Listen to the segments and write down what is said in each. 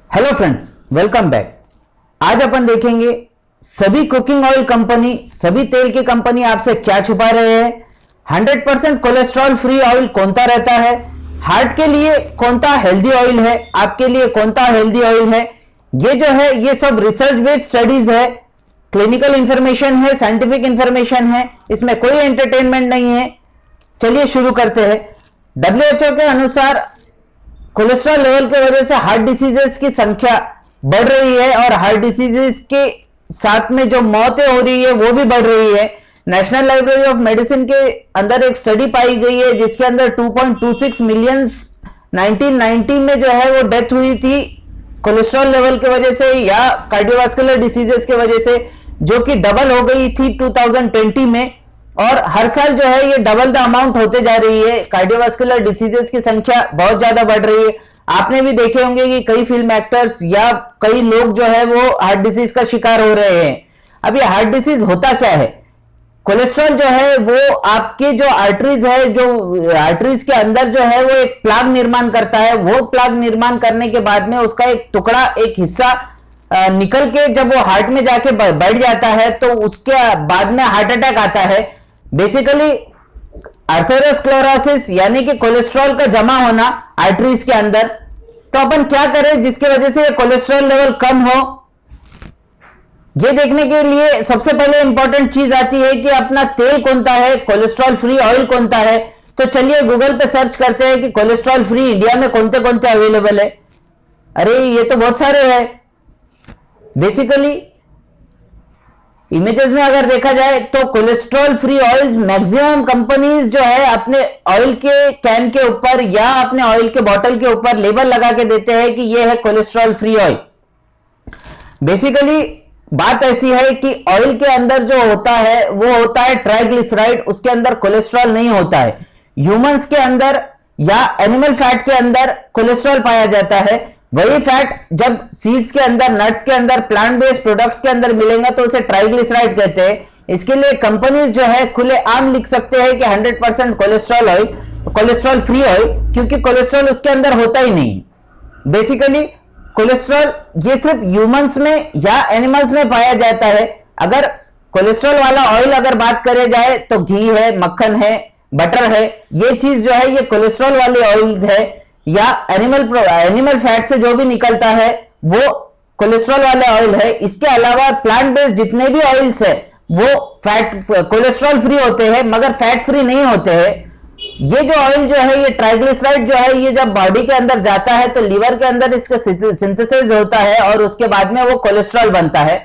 Hello friends, welcome back. आज अपन देखेंगे सभी कुकिंग ऑयल कंपनी, सभी तेल की कंपनी आपसे क्या छुपा रहे हैं। 100% कोलेस्ट्रॉल फ्री ऑयल कौन सा रहता है, हार्ट के लिए कौन सा हेल्दी ऑयल है, आपके लिए कौन सा हेल्दी ऑयल है। ये जो है ये सब रिसर्च बेस्ड स्टडीज है, क्लिनिकल इंफॉर्मेशन है, साइंटिफिक इंफॉर्मेशन है, इसमें कोई एंटरटेनमेंट नहीं है। चलिए शुरू करते हैं। WHO के अनुसार कोलेस्ट्रॉल लेवल की वजह से हार्ट डिसीजेस की संख्या बढ़ रही है और हार्ट डिसीजेस के साथ में जो मौतें हो रही है वो भी बढ़ रही है। नेशनल लाइब्रेरी ऑफ मेडिसिन के अंदर एक स्टडी पाई गई है जिसके अंदर 2.26 मिलियन 1990 में जो है वो डेथ हुई थी कोलेस्ट्रॉल लेवल की वजह से या कार्डियोवास्कुलर डिसीजेस की वजह से, जो कि डबल हो गई थी 2020 में। और हर साल जो है ये डबल द अमाउंट होते जा रही है। कार्डियोवास्कुलर डिसीजेस की संख्या बहुत ज्यादा बढ़ रही है। आपने भी देखे होंगे कि कई फिल्म एक्टर्स या कई लोग जो है वो हार्ट डिसीज का शिकार हो रहे हैं। अब ये हार्ट डिसीज होता क्या है? कोलेस्ट्रॉल जो है वो आपके जो आर्टरीज है, जो आर्टरीज के अंदर जो है वो एक प्लाग निर्माण करता है। वो प्लाग निर्माण करने के बाद में उसका एक टुकड़ा, एक हिस्सा निकल के जब वो हार्ट में जाके बैठ जाता है तो उसके बाद में हार्ट अटैक आता है। बेसिकली अर्थेरोस्क्लेरोसिस यानी कि कोलेस्ट्रॉल का जमा होना आर्टरीज के अंदर। तो अपन क्या करें जिसकी वजह से कोलेस्ट्रॉल लेवल कम हो? ये देखने के लिए सबसे पहले इंपॉर्टेंट चीज आती है कि अपना तेल कौन सा है, कोलेस्ट्रॉल फ्री ऑयल कौन सा है। तो चलिए गूगल पे सर्च करते हैं कि कोलेस्ट्रॉल फ्री इंडिया में कौन से अवेलेबल है। अरे ये तो बहुत सारे हैं। बेसिकली इमेजेस में अगर देखा जाए तो cholesterol free oils maximum companies जो है अपने ऑयल के कैन के ऊपर या अपने ऑयल के बोतल के ऊपर लेबल लगा के देते हैं कि ये है कोलेस्ट्रॉल फ्री ऑयल। बेसिकली बात ऐसी है कि ऑयल के अंदर जो होता है वो होता है ट्राइग्लिसराइड, उसके अंदर कोलेस्ट्रॉल नहीं होता है। ह्यूमंस के अंदर या एनिमल फैट के अंदर कोलेस्ट्रॉल पाया जाता है। वही फैट जब सीड्स के अंदर, नट्स के अंदर, प्लांट बेस्ड प्रोडक्ट्स के अंदर मिलेगा तो उसे ट्राइग्लिसराइड कहते हैं। इसके लिए कंपनीज जो है खुले आम लिख सकते हैं कि 100% cholesterol oil, cholesterol free oil, क्योंकि कोलेस्ट्रॉल उसके अंदर होता ही नहीं। बेसिकली कोलेस्ट्रॉल ये सिर्फ ह्यूमंस में या एनिमल्स में पाया जाता है। अगर कोलेस्ट्रॉल वाला ऑयल अगर बात करे जाए तो घी है, मक्खन है, बटर है, ये चीज जो है ये कोलेस्ट्रॉल वाले ऑयल है। या एनिमल फैट से जो भी निकलता है वो कोलेस्ट्रॉल वाले ऑयल है। इसके अलावा प्लांट बेस्ड जितने भी ऑयल्स है वो फैट कोलेस्ट्रॉल फ्री होते हैं मगर फैट फ्री नहीं होते हैं। ये जो ऑयल जो है ये ट्राइग्लिसराइड जो है ये जब बॉडी के अंदर जाता है तो लीवर के अंदर इसका सिंथेसिस होता है और उसके बाद में वो कोलेस्ट्रॉल बनता है।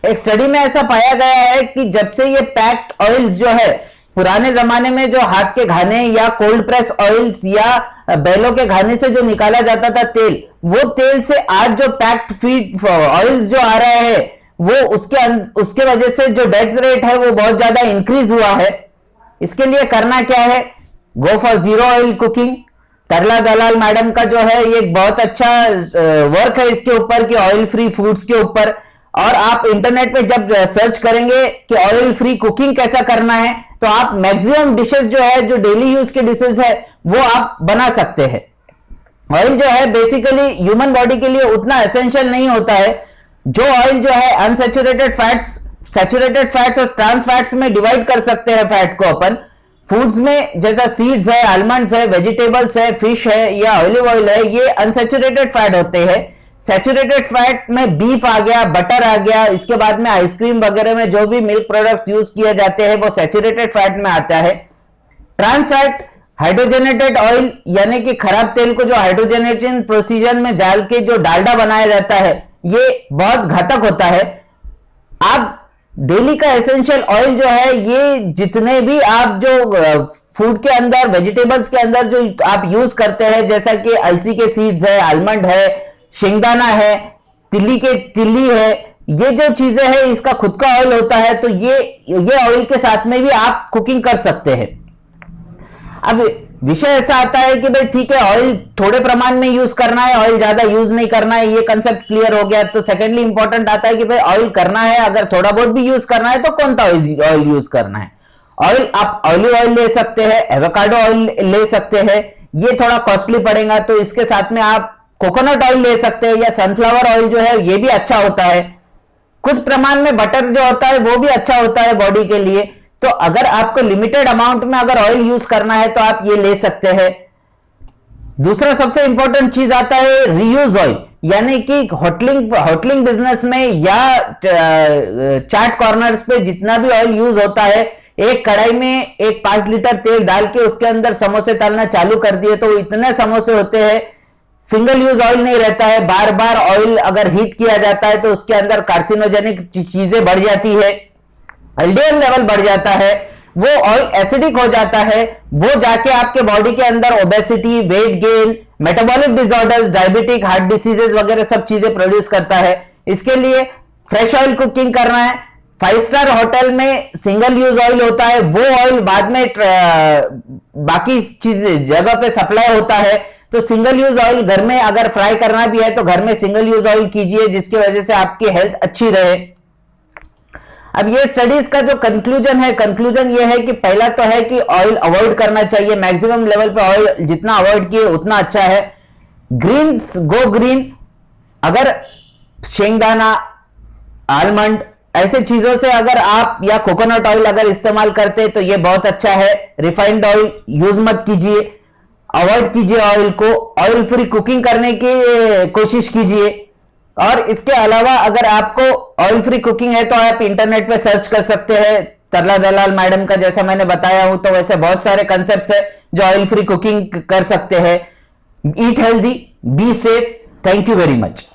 एक स्टडी में ऐसा पाया गया है कि जब से ये पैक्ड ऑयल्स जो है, पुराने जमाने में जो हाथ के घाने या कोल्ड प्रेस ऑयल्स या बैलों के घाने से जो निकाला जाता था तेल, वो तेल से आज जो पैक्ड फीड ऑयल्स जो आ रहे हैं वो उसके वजह से जो डेथ रेट है वो बहुत ज्यादा इंक्रीज हुआ है। इसके लिए करना क्या है? Go for zero oil cooking. Tarla Dalal madam का जो है ये बहुत अच्छा वर्क है इसके ऊपर कि ऑयल फ्री फूड्स के ऊपर। और आप इंटरनेट पे जब सर्च करेंगे कि ऑयल फ्री कुकिंग कैसा करना है तो आप मैक्सिमम डिशेस जो है, जो डेली यूज के डिशेस है वो आप बना सकते हैं। ऑयल जो है बेसिकली ह्यूमन बॉडी के लिए उतना एसेंशियल नहीं होता है। जो ऑयल जो है अनसैचुरेटेड फैट्स, सैचुरेटेड फैट्स और ट्रांस फैट्स में डिवाइड कर सकते हैं फैट को अपन। फूड्स में जैसा सीड्स है, आलमंड्स है, वेजिटेबल्स है, फिश है या ऑलिव ऑयल है, ये अनसैचुरेटेड फैट होते हैं। सैचुरेटेड फैट में बीफ आ गया, बटर आ गया, इसके बाद में आइसक्रीम वगैरह में जो भी मिल्क प्रोडक्ट्स यूज किए जाते हैं वो सैचुरेटेड फैट में आता है। ट्रांस फैट हाइड्रोजनेटेड ऑयल यानी कि खराब तेल को जो हाइड्रोजनेशन प्रोसीजर में डाल के जो डालडा बनाया जाता है ये बहुत घातक होता है। आप डेली का एसेंशियल ऑयल जो है ये जितने भी आप जो फूड के अंदर, वेजिटेबल्स के अंदर जो आप यूज करते हैं, जैसा कि अलसी के सीड्स है, आलमंड है, शेंगदाना है, तिल्ली है, ये जो चीजें हैं इसका खुद का ऑयल होता है। तो ये ऑयल के साथ में भी आप कुकिंग कर सकते हैं। अब विषय ऐसा आता है कि भाई ठीक है ऑयल थोड़े प्रमाण में यूज करना है, ऑयल ज्यादा यूज नहीं करना है, ये कंसेप्ट क्लियर हो गया। तो सेकेंडली इंपॉर्टेंट आता है कि भाई ऑयल करना है, अगर थोड़ा बहुत भी यूज करना है तो कौन सा ऑयल यूज करना है। ऑयल आप ऑलिव ऑयल ले सकते हैं, एवोकाडो ऑयल ले सकते हैं, ये थोड़ा कॉस्टली पड़ेगा तो इसके साथ में आप कोकोनट ऑयल ले सकते हैं, या सनफ्लावर ऑयल जो है ये भी अच्छा होता है। कुछ प्रमाण में बटर जो होता है वो भी अच्छा होता है बॉडी के लिए। तो अगर आपको लिमिटेड अमाउंट में अगर ऑयल यूज करना है तो आप ये ले सकते हैं। दूसरा सबसे इंपॉर्टेंट चीज आता है रीयूज ऑयल, यानी कि होटलिंग बिजनेस में या चाट कॉर्नर्स पे जितना भी ऑयल यूज होता है, एक कढ़ाई में एक 5 लीटर तेल डाल के उसके अंदर समोसे तलना चालू कर दिए तो इतने समोसे होते हैं। सिंगल यूज ऑयल नहीं रहता है, बार बार ऑयल अगर हीट किया जाता है तो उसके अंदर कार्सिनोजेनिक चीजें बढ़ जाती है, एलडीएल लेवल बढ़ जाता है, वो ऑयल एसिडिक हो जाता है, वो जाके आपके बॉडी के अंदर obesity, weight gain, metabolic disorders, diabetic, heart diseases वगैरह सब चीजें प्रोड्यूस करता है। इसके लिए फ्रेश ऑयल कुकिंग करना है। 5 स्टार होटल में सिंगल यूज ऑयल होता है, वो ऑयल बाद में बाकी चीज जगह पे सप्लाई होता है। तो सिंगल यूज ऑयल घर में अगर फ्राई करना भी है तो घर में सिंगल यूज ऑयल कीजिए, जिसकी वजह से आपकी हेल्थ अच्छी रहे। अब ये स्टडीज का जो कंक्लूजन है, कंक्लूजन ये है कि पहला तो है कि ऑयल अवॉइड करना चाहिए, मैक्सिमम लेवल पे ऑयल जितना अवॉइड किए उतना अच्छा है। ग्रीन्स गो ग्रीन, अगर शेंगदाना, आलमंड ऐसे चीजों से अगर आप, या कोकोनट ऑयल अगर इस्तेमाल करते हैं तो ये बहुत अच्छा है। रिफाइंड ऑयल यूज मत कीजिए, अवॉइड कीजिए ऑयल को, ऑयल फ्री कुकिंग करने की कोशिश कीजिए। और इसके अलावा अगर आपको ऑयल फ्री कुकिंग है तो आप इंटरनेट पे सर्च कर सकते हैं, तरला दलाल मैडम का जैसा मैंने बताया हूं, तो वैसे बहुत सारे कंसेप्ट है जो ऑयल फ्री कुकिंग कर सकते हैं। Eat healthy, be safe. Thank you very much.